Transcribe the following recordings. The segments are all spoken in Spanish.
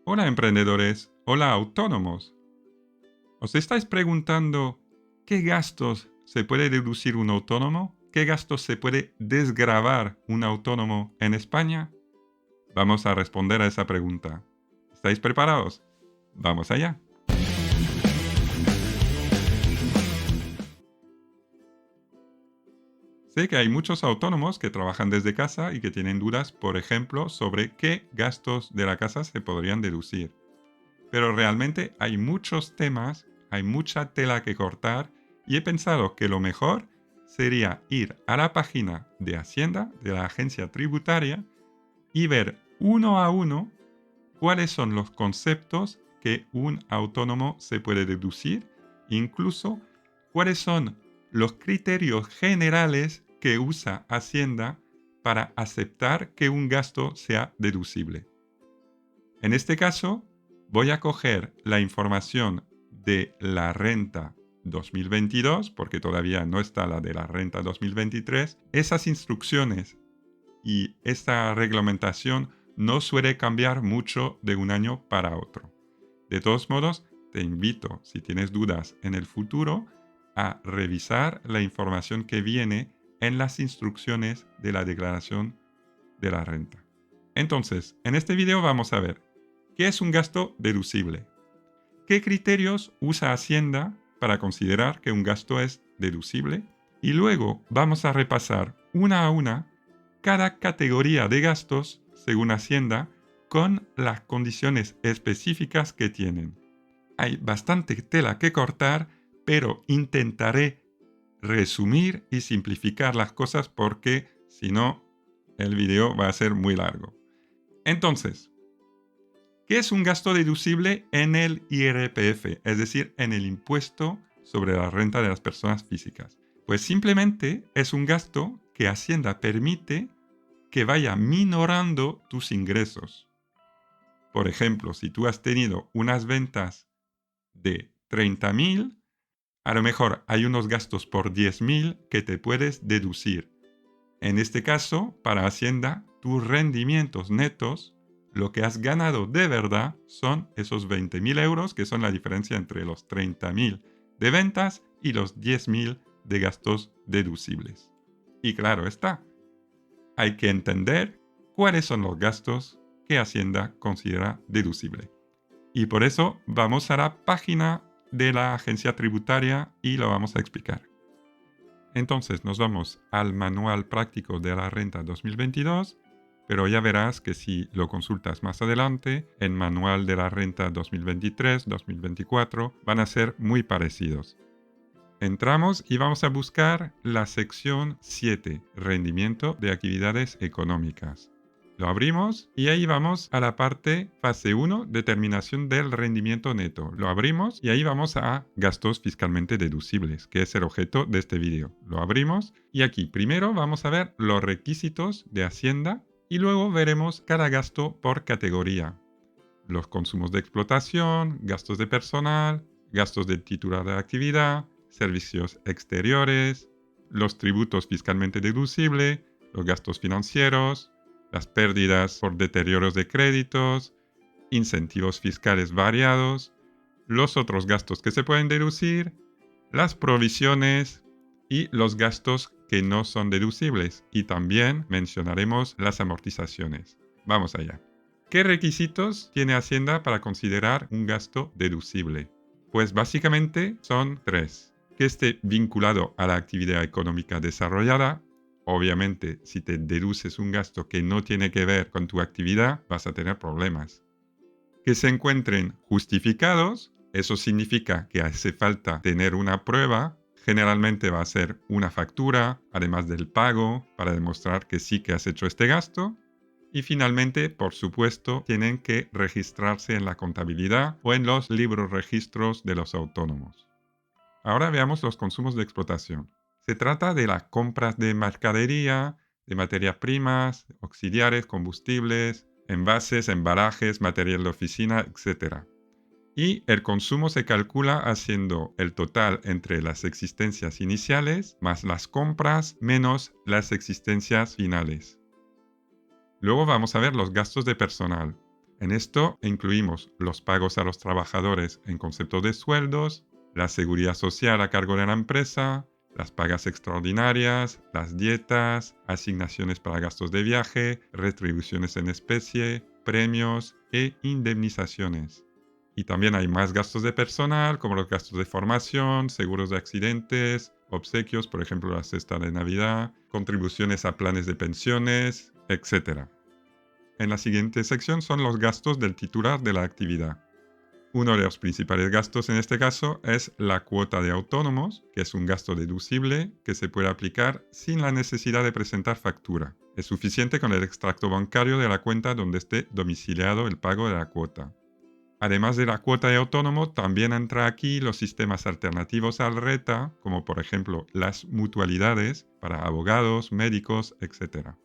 Hola emprendedores, hola autónomos. ¿Os estáis preguntando qué gastos se puede deducir un autónomo? ¿Qué gastos se puede desgravar un autónomo en España? Vamos a responder a esa pregunta. ¿Estáis preparados? Vamos allá. Sé que hay muchos autónomos que trabajan desde casa y que tienen dudas, por ejemplo, sobre qué gastos de la casa se podrían deducir. Pero realmente hay muchos temas, hay mucha tela que cortar y he pensado que lo mejor sería ir a la página de Hacienda, de la agencia tributaria, y ver uno a uno cuáles son los conceptos que un autónomo se puede deducir, incluso cuáles son los criterios generales que usa Hacienda para aceptar que un gasto sea deducible. En este caso, voy a coger la información de la renta 2022, porque todavía no está la de la renta 2023. Esas instrucciones y esta reglamentación no suele cambiar mucho de un año para otro. De todos modos, te invito, si tienes dudas en el futuro, a revisar la información que viene en las instrucciones de la declaración de la renta. Entonces, en este video vamos a ver qué es un gasto deducible, qué criterios usa Hacienda para considerar que un gasto es deducible y luego vamos a repasar una a una cada categoría de gastos según Hacienda con las condiciones específicas que tienen. Hay bastante tela que cortar, pero intentaré resumir y simplificar las cosas porque si no, el video va a ser muy largo. Entonces, ¿qué es un gasto deducible en el IRPF? Es decir, en el impuesto sobre la renta de las personas físicas. Pues simplemente es un gasto que Hacienda permite que vaya minorando tus ingresos. Por ejemplo, si tú has tenido unas ventas de 30.000, a lo mejor hay unos gastos por 10.000 que te puedes deducir. En este caso, para Hacienda, tus rendimientos netos, lo que has ganado de verdad son esos 20.000 euros, que son la diferencia entre los 30.000 de ventas y los 10.000 de gastos deducibles. Y claro está, hay que entender cuáles son los gastos que Hacienda considera deducible. Y por eso vamos a la página de la agencia tributaria y lo vamos a explicar. Entonces nos vamos al manual práctico de la renta 2022, pero ya verás que si lo consultas más adelante, el manual de la renta 2023-2024 van a ser muy parecidos. Entramos y vamos a buscar la sección 7, rendimiento de actividades económicas. Lo abrimos y ahí vamos a la parte fase 1, determinación del rendimiento neto. Lo abrimos y ahí vamos a gastos fiscalmente deducibles, que es el objeto de este vídeo. Lo abrimos y aquí primero vamos a ver los requisitos de Hacienda y luego veremos cada gasto por categoría. Los consumos de explotación, gastos de personal, gastos del titular de la actividad, servicios exteriores, los tributos fiscalmente deducibles, los gastos financieros, las pérdidas por deterioros de créditos, incentivos fiscales variados, los otros gastos que se pueden deducir, las provisiones y los gastos que no son deducibles. Y también mencionaremos las amortizaciones. Vamos allá. ¿Qué requisitos tiene Hacienda para considerar un gasto deducible? Pues básicamente son 3. Que esté vinculado a la actividad económica desarrollada. Obviamente, si te deduces un gasto que no tiene que ver con tu actividad, vas a tener problemas. Que se encuentren justificados, eso significa que hace falta tener una prueba. Generalmente va a ser una factura, además del pago, para demostrar que sí que has hecho este gasto. Y finalmente, por supuesto, tienen que registrarse en la contabilidad o en los libros registros de los autónomos. Ahora veamos los consumos de explotación. Se trata de las compras de mercadería, de materias primas, auxiliares, combustibles, envases, embalajes, material de oficina, etc. Y el consumo se calcula haciendo el total entre las existencias iniciales más las compras menos las existencias finales. Luego vamos a ver los gastos de personal. En esto incluimos los pagos a los trabajadores en concepto de sueldos, la seguridad social a cargo de la empresa, las pagas extraordinarias, las dietas, asignaciones para gastos de viaje, retribuciones en especie, premios e indemnizaciones. Y también hay más gastos de personal, como los gastos de formación, seguros de accidentes, obsequios, por ejemplo la cesta de Navidad, contribuciones a planes de pensiones, etc. En la siguiente sección son los gastos del titular de la actividad. Uno de los principales gastos en este caso es la cuota de autónomos, que es un gasto deducible que se puede aplicar sin la necesidad de presentar factura. Es suficiente con el extracto bancario de la cuenta donde esté domiciliado el pago de la cuota. Además de la cuota de autónomo, también entra aquí los sistemas alternativos al RETA, como por ejemplo las mutualidades para abogados, médicos, etc.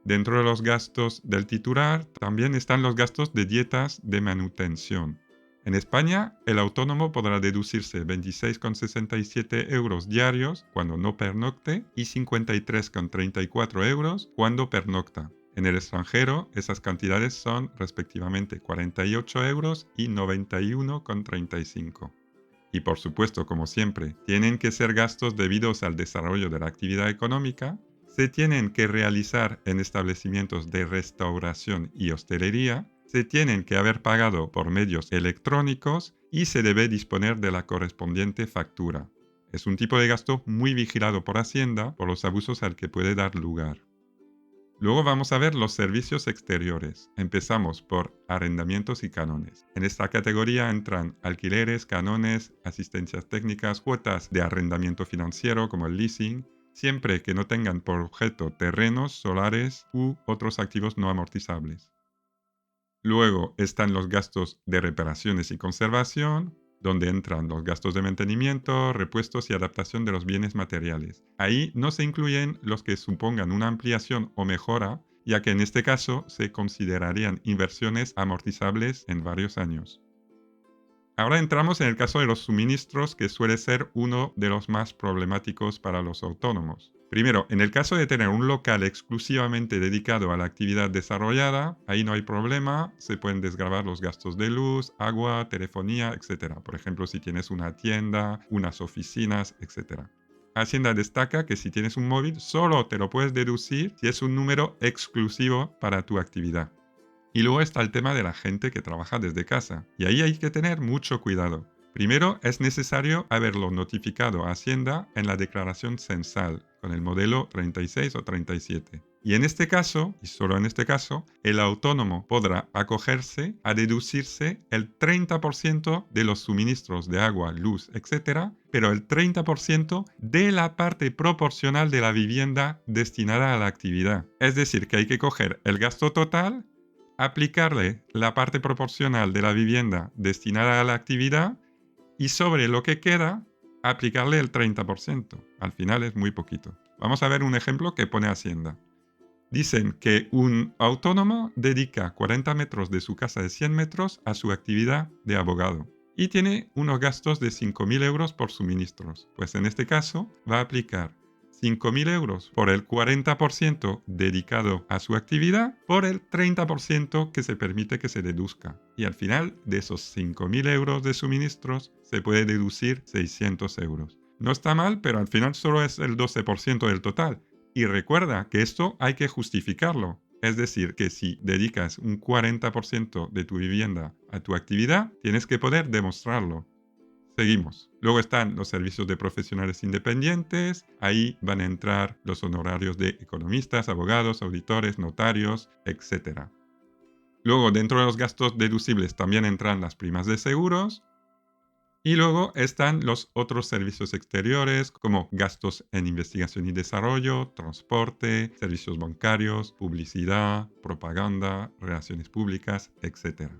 Dentro de los gastos del titular también están los gastos de dietas de manutención. En España, el autónomo podrá deducirse 26,67 euros diarios cuando no pernocte y 53,34 euros cuando pernocta. En el extranjero, esas cantidades son respectivamente 48 euros y 91,35. Y por supuesto, como siempre, tienen que ser gastos debidos al desarrollo de la actividad económica, se tienen que realizar en establecimientos de restauración y hostelería, se tienen que haber pagado por medios electrónicos y se debe disponer de la correspondiente factura. Es un tipo de gasto muy vigilado por Hacienda por los abusos al que puede dar lugar. Luego vamos a ver los servicios exteriores. Empezamos por arrendamientos y canones. En esta categoría entran alquileres, canones, asistencias técnicas, cuotas de arrendamiento financiero como el leasing, siempre que no tengan por objeto terrenos, solares u otros activos no amortizables. Luego están los gastos de reparaciones y conservación, donde entran los gastos de mantenimiento, repuestos y adaptación de los bienes materiales. Ahí no se incluyen los que supongan una ampliación o mejora, ya que en este caso se considerarían inversiones amortizables en varios años. Ahora entramos en el caso de los suministros, que suele ser uno de los más problemáticos para los autónomos. Primero, en el caso de tener un local exclusivamente dedicado a la actividad desarrollada, ahí no hay problema, se pueden desgravar los gastos de luz, agua, telefonía, etc. Por ejemplo, si tienes una tienda, unas oficinas, etc. Hacienda destaca que si tienes un móvil, solo te lo puedes deducir si es un número exclusivo para tu actividad. Y luego está el tema de la gente que trabaja desde casa. Y ahí hay que tener mucho cuidado. Primero, es necesario haberlo notificado a Hacienda en la declaración censal, con el modelo 36 o 37. Y en este caso, y solo en este caso, el autónomo podrá acogerse a deducirse el 30% de los suministros de agua, luz, etc., pero el 30% de la parte proporcional de la vivienda destinada a la actividad. Es decir, que hay que coger el gasto total, aplicarle la parte proporcional de la vivienda destinada a la actividad y sobre lo que queda, aplicarle el 30%. Al final es muy poquito. Vamos a ver un ejemplo que pone Hacienda. Dicen que un autónomo dedica 40 metros de su casa de 100 metros a su actividad de abogado y tiene unos gastos de 5.000 euros por suministros. Pues en este caso va a aplicar 5.000 euros por el 40% dedicado a su actividad por el 30% que se permite que se deduzca. Y al final de esos 5.000 euros de suministros se puede deducir 600 euros. No está mal, pero al final solo es el 12% del total. Y recuerda que esto hay que justificarlo. Es decir, que si dedicas un 40% de tu vivienda a tu actividad, tienes que poder demostrarlo. Seguimos. Luego están los servicios de profesionales independientes. Ahí van a entrar los honorarios de economistas, abogados, auditores, notarios, etc. Luego, dentro de los gastos deducibles también entran las primas de seguros. Y luego están los otros servicios exteriores, como gastos en investigación y desarrollo, transporte, servicios bancarios, publicidad, propaganda, relaciones públicas, etc.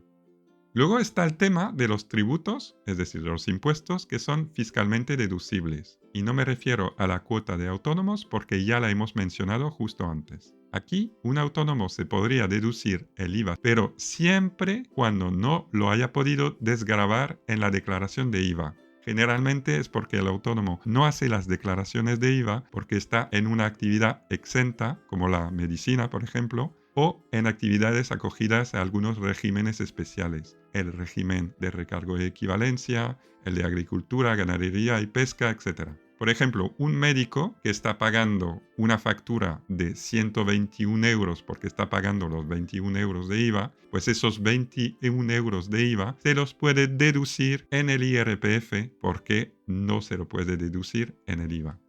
Luego está el tema de los tributos, es decir, de los impuestos que son fiscalmente deducibles. Y no me refiero a la cuota de autónomos porque ya la hemos mencionado justo antes. Aquí, un autónomo se podría deducir el IVA, pero siempre cuando no lo haya podido desgravar en la declaración de IVA. Generalmente es porque el autónomo no hace las declaraciones de IVA porque está en una actividad exenta, como la medicina, por ejemplo, o en actividades acogidas a algunos regímenes especiales, el régimen de recargo de equivalencia, el de agricultura, ganadería y pesca, etc. Por ejemplo, un médico que está pagando una factura de 121 euros porque está pagando los 21 euros de IVA, pues esos 21 euros de IVA se los puede deducir en el IRPF porque no se lo puede deducir en el IVA.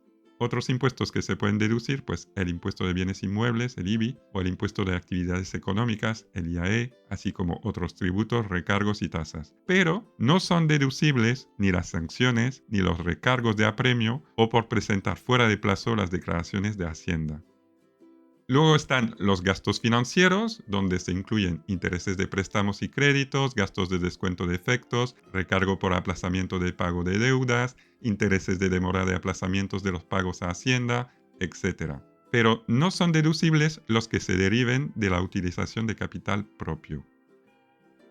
Otros impuestos que se pueden deducir, pues el impuesto de bienes inmuebles, el IBI, o el impuesto de actividades económicas, el IAE, así como otros tributos, recargos y tasas. Pero no son deducibles ni las sanciones ni los recargos de apremio o por presentar fuera de plazo las declaraciones de Hacienda. Luego están los gastos financieros, donde se incluyen intereses de préstamos y créditos, gastos de descuento de efectos, recargo por aplazamiento de pago de deudas, intereses de demora de aplazamientos de los pagos a Hacienda, etc. Pero no son deducibles los que se deriven de la utilización de capital propio.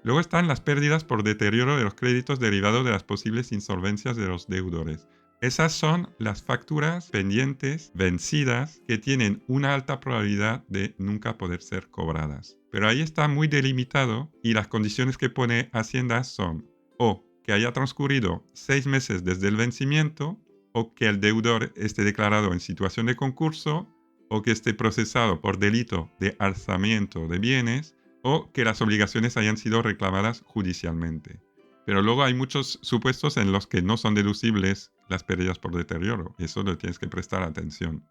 Luego están las pérdidas por deterioro de los créditos derivados de las posibles insolvencias de los deudores. Esas son las facturas pendientes, vencidas, que tienen una alta probabilidad de nunca poder ser cobradas. Pero ahí está muy delimitado y las condiciones que pone Hacienda son o que haya transcurrido 6 meses desde el vencimiento, o que el deudor esté declarado en situación de concurso, o que esté procesado por delito de alzamiento de bienes, o que las obligaciones hayan sido reclamadas judicialmente. Pero luego hay muchos supuestos en los que no son deducibles las pérdidas por deterioro. Eso le tienes que prestar atención.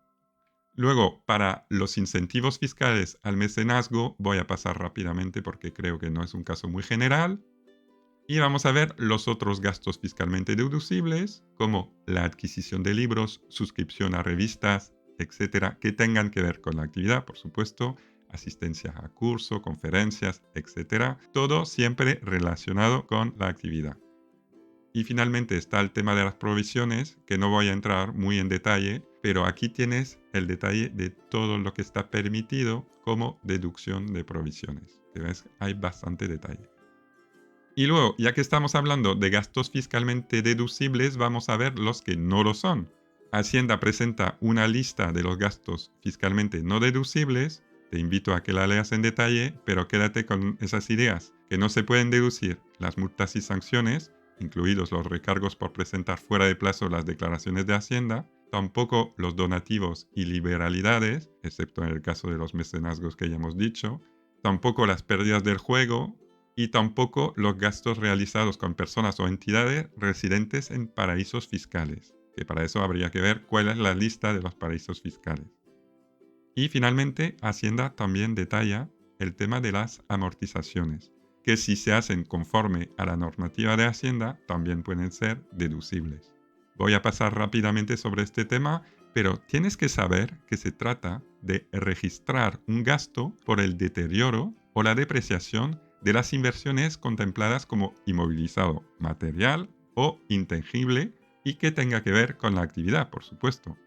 Luego, para los incentivos fiscales al mecenazgo, voy a pasar rápidamente porque creo que no es un caso muy general. Y vamos a ver los otros gastos fiscalmente deducibles, como la adquisición de libros, suscripción a revistas, etcétera, que tengan que ver con la actividad, por supuesto, asistencia a curso, conferencias, etc. Todo siempre relacionado con la actividad. Y finalmente está el tema de las provisiones, que no voy a entrar muy en detalle, pero aquí tienes el detalle de todo lo que está permitido como deducción de provisiones. ¿Ves? Hay bastante detalle. Y luego, ya que estamos hablando de gastos fiscalmente deducibles, vamos a ver los que no lo son. Hacienda presenta una lista de los gastos fiscalmente no deducibles. Te invito a que la leas en detalle, pero quédate con esas ideas, que no se pueden deducir las multas y sanciones, incluidos los recargos por presentar fuera de plazo las declaraciones de Hacienda, tampoco los donativos y liberalidades, excepto en el caso de los mecenazgos que ya hemos dicho, tampoco las pérdidas del juego, y tampoco los gastos realizados con personas o entidades residentes en paraísos fiscales, que para eso habría que ver cuál es la lista de los paraísos fiscales. Y finalmente, Hacienda también detalla el tema de las amortizaciones, que si se hacen conforme a la normativa de Hacienda, también pueden ser deducibles. Voy a pasar rápidamente sobre este tema, pero tienes que saber que se trata de registrar un gasto por el deterioro o la depreciación de las inversiones contempladas como inmovilizado material o intangible y que tenga que ver con la actividad, por supuesto.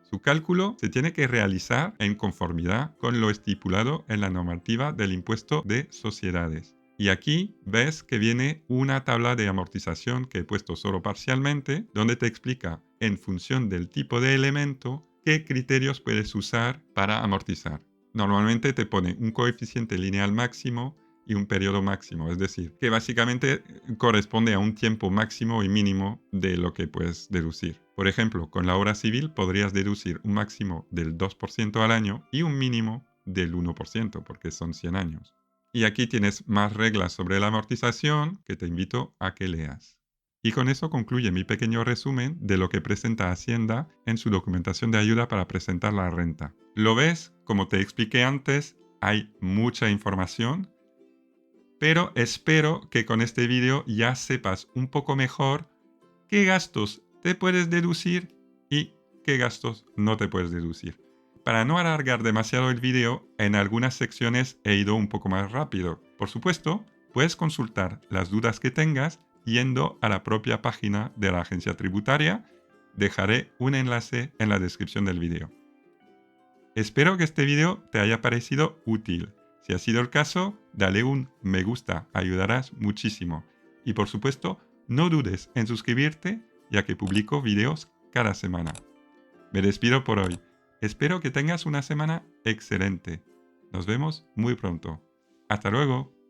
Su cálculo se tiene que realizar en conformidad con lo estipulado en la normativa del impuesto de sociedades. Y aquí ves que viene una tabla de amortización que he puesto solo parcialmente, donde te explica, en función del tipo de elemento, qué criterios puedes usar para amortizar. Normalmente te pone un coeficiente lineal máximo y un periodo máximo, es decir, que básicamente corresponde a un tiempo máximo y mínimo de lo que puedes deducir. Por ejemplo, con la obra civil podrías deducir un máximo del 2% al año y un mínimo del 1%, porque son 100 años. Y aquí tienes más reglas sobre la amortización que te invito a que leas. Y con eso concluye mi pequeño resumen de lo que presenta Hacienda en su documentación de ayuda para presentar la renta. ¿Lo ves? Como te expliqué antes, hay mucha información, pero espero que con este vídeo ya sepas un poco mejor qué gastos te puedes deducir y qué gastos no te puedes deducir. Para no alargar demasiado el vídeo, en algunas secciones he ido un poco más rápido. Por supuesto, puedes consultar las dudas que tengas yendo a la propia página de la agencia tributaria. Dejaré un enlace en la descripción del vídeo. Espero que este vídeo te haya parecido útil. Si ha sido el caso, dale un me gusta, ayudarás muchísimo. Y por supuesto, no dudes en suscribirte, ya que publico vídeos cada semana. Me despido por hoy. Espero que tengas una semana excelente. Nos vemos muy pronto. Hasta luego.